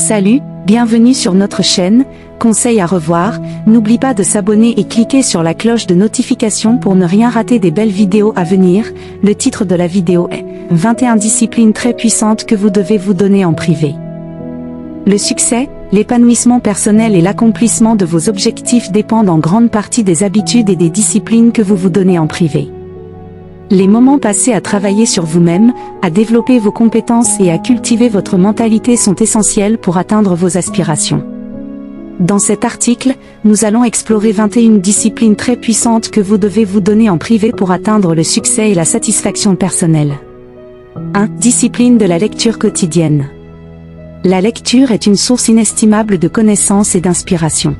Salut, bienvenue sur notre chaîne, conseils à revoir, n'oublie pas de s'abonner et cliquer sur la cloche de notification pour ne rien rater des belles vidéos à venir. Le titre de la vidéo est « 21 disciplines très puissantes que vous devez vous donner en privé ». Le succès, l'épanouissement personnel et l'accomplissement de vos objectifs dépendent en grande partie des habitudes et des disciplines que vous vous donnez en privé. Les moments passés à travailler sur vous-même, à développer vos compétences et à cultiver votre mentalité sont essentiels pour atteindre vos aspirations. Dans cet article, nous allons explorer 21 disciplines très puissantes que vous devez vous donner en privé pour atteindre le succès et la satisfaction personnelle. 1. Discipline de la lecture quotidienne. La lecture est une source inestimable de connaissances et d'inspiration.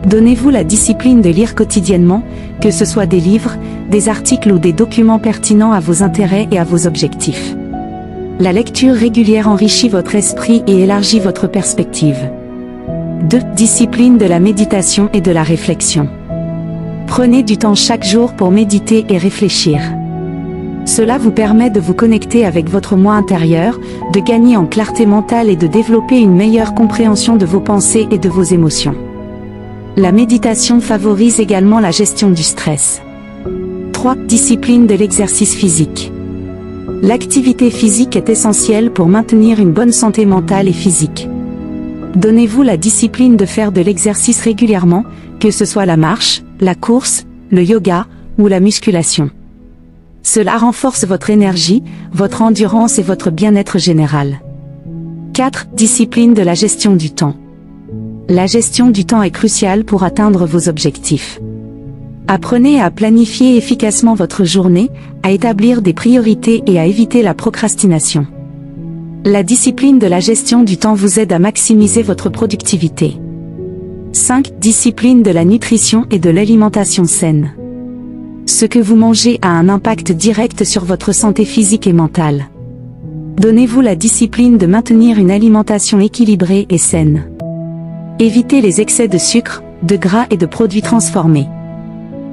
Donnez-vous la discipline de lire quotidiennement, que ce soit des livres, des articles ou des documents pertinents à vos intérêts et à vos objectifs. La lecture régulière enrichit votre esprit et élargit votre perspective. 2. Discipline de la méditation et de la réflexion. Prenez du temps chaque jour pour méditer et réfléchir. Cela vous permet de vous connecter avec votre moi intérieur, de gagner en clarté mentale et de développer une meilleure compréhension de vos pensées et de vos émotions. La méditation favorise également la gestion du stress. 3. Discipline de l'exercice physique. L'activité physique est essentielle pour maintenir une bonne santé mentale et physique. Donnez-vous la discipline de faire de l'exercice régulièrement, que ce soit la marche, la course, le yoga ou la musculation. Cela renforce votre énergie, votre endurance et votre bien-être général. 4. Discipline de la gestion du temps. La gestion du temps est cruciale pour atteindre vos objectifs. Apprenez à planifier efficacement votre journée, à établir des priorités et à éviter la procrastination. La discipline de la gestion du temps vous aide à maximiser votre productivité. 5. Discipline de la nutrition et de l'alimentation saine. Ce que vous mangez a un impact direct sur votre santé physique et mentale. Donnez-vous la discipline de maintenir une alimentation équilibrée et saine. Évitez les excès de sucre, de gras et de produits transformés.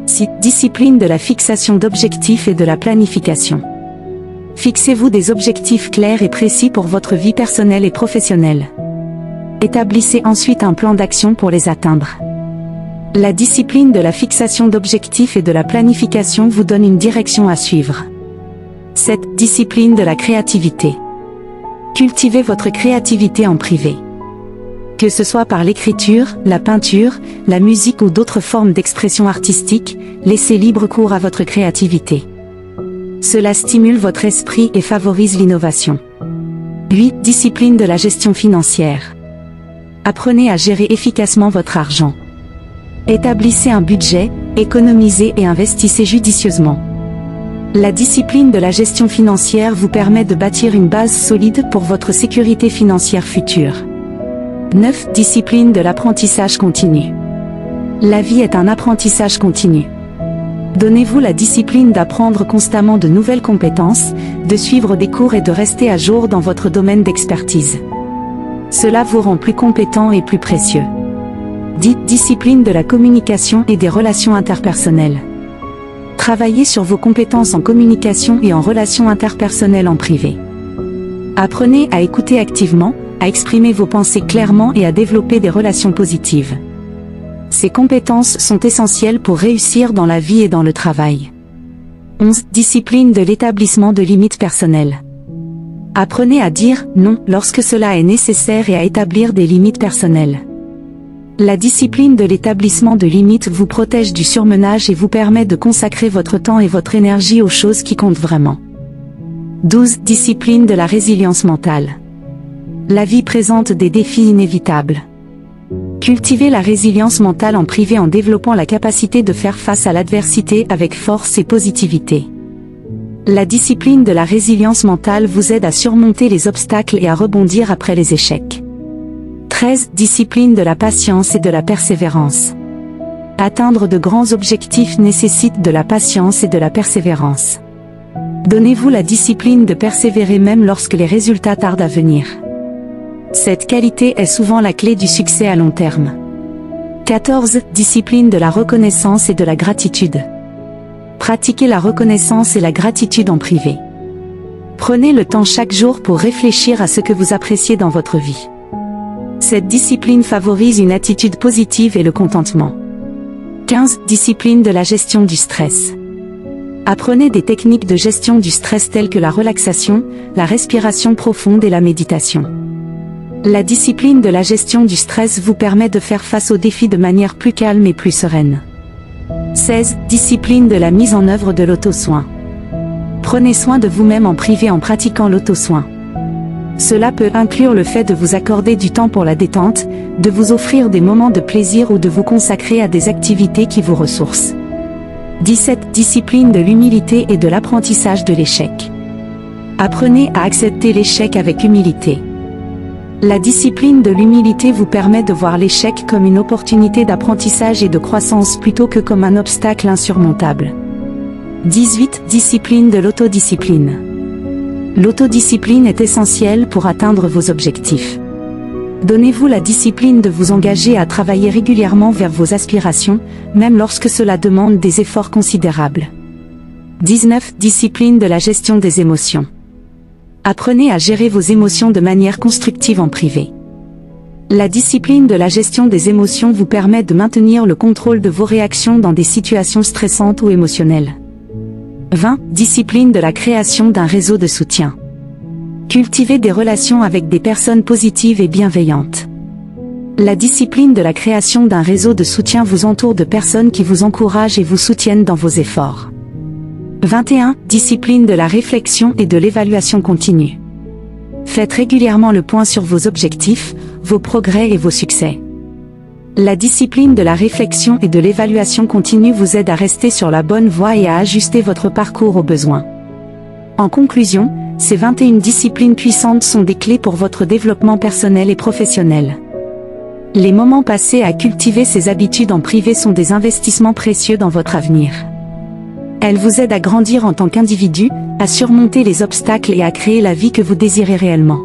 6. Discipline de la fixation d'objectifs et de la planification. Fixez-vous des objectifs clairs et précis pour votre vie personnelle et professionnelle. Établissez ensuite un plan d'action pour les atteindre. La discipline de la fixation d'objectifs et de la planification vous donne une direction à suivre. 7. Discipline de la créativité. Cultivez votre créativité en privé. Que ce soit par l'écriture, la peinture, la musique ou d'autres formes d'expression artistique, laissez libre cours à votre créativité. Cela stimule votre esprit et favorise l'innovation. 8. Discipline de la gestion financière. Apprenez à gérer efficacement votre argent. Établissez un budget, économisez et investissez judicieusement. La discipline de la gestion financière vous permet de bâtir une base solide pour votre sécurité financière future. 9. Discipline de l'apprentissage continu. La vie est un apprentissage continu. Donnez-vous la discipline d'apprendre constamment de nouvelles compétences, de suivre des cours et de rester à jour dans votre domaine d'expertise. Cela vous rend plus compétent et plus précieux. 10. Discipline de la communication et des relations interpersonnelles. Travaillez sur vos compétences en communication et en relations interpersonnelles en privé. Apprenez à écouter activement, à exprimer vos pensées clairement et à développer des relations positives. Ces compétences sont essentielles pour réussir dans la vie et dans le travail. 11. Discipline de l'établissement de limites personnelles. Apprenez à dire « non » lorsque cela est nécessaire et à établir des limites personnelles. La discipline de l'établissement de limites vous protège du surmenage et vous permet de consacrer votre temps et votre énergie aux choses qui comptent vraiment. 12. Discipline de la résilience mentale. La vie présente des défis inévitables. Cultivez la résilience mentale en privé en développant la capacité de faire face à l'adversité avec force et positivité. La discipline de la résilience mentale vous aide à surmonter les obstacles et à rebondir après les échecs. 13. Discipline de la patience et de la persévérance. Atteindre de grands objectifs nécessite de la patience et de la persévérance. Donnez-vous la discipline de persévérer même lorsque les résultats tardent à venir. Cette qualité est souvent la clé du succès à long terme. 14. Discipline de la reconnaissance et de la gratitude. Pratiquez la reconnaissance et la gratitude en privé. Prenez le temps chaque jour pour réfléchir à ce que vous appréciez dans votre vie. Cette discipline favorise une attitude positive et le contentement. 15. Discipline de la gestion du stress. Apprenez des techniques de gestion du stress telles que la relaxation, la respiration profonde et la méditation. La discipline de la gestion du stress vous permet de faire face aux défis de manière plus calme et plus sereine. 16. Discipline de la mise en œuvre de l'auto-soin. Prenez soin de vous-même en privé en pratiquant l'auto-soin. Cela peut inclure le fait de vous accorder du temps pour la détente, de vous offrir des moments de plaisir ou de vous consacrer à des activités qui vous ressourcent. 17. Discipline de l'humilité et de l'apprentissage de l'échec. Apprenez à accepter l'échec avec humilité. La discipline de l'humilité vous permet de voir l'échec comme une opportunité d'apprentissage et de croissance plutôt que comme un obstacle insurmontable. 18. Discipline de l'autodiscipline. L'autodiscipline est essentielle pour atteindre vos objectifs. Donnez-vous la discipline de vous engager à travailler régulièrement vers vos aspirations, même lorsque cela demande des efforts considérables. 19. Discipline de la gestion des émotions. Apprenez à gérer vos émotions de manière constructive en privé. La discipline de la gestion des émotions vous permet de maintenir le contrôle de vos réactions dans des situations stressantes ou émotionnelles. 20. Discipline de la création d'un réseau de soutien. Cultivez des relations avec des personnes positives et bienveillantes. La discipline de la création d'un réseau de soutien vous entoure de personnes qui vous encouragent et vous soutiennent dans vos efforts. 21. Discipline de la réflexion et de l'évaluation continue. Faites régulièrement le point sur vos objectifs, vos progrès et vos succès. La discipline de la réflexion et de l'évaluation continue vous aide à rester sur la bonne voie et à ajuster votre parcours aux besoins. En conclusion, ces 21 disciplines puissantes sont des clés pour votre développement personnel et professionnel. Les moments passés à cultiver ces habitudes en privé sont des investissements précieux dans votre avenir. Elles vous aident à grandir en tant qu'individu, à surmonter les obstacles et à créer la vie que vous désirez réellement.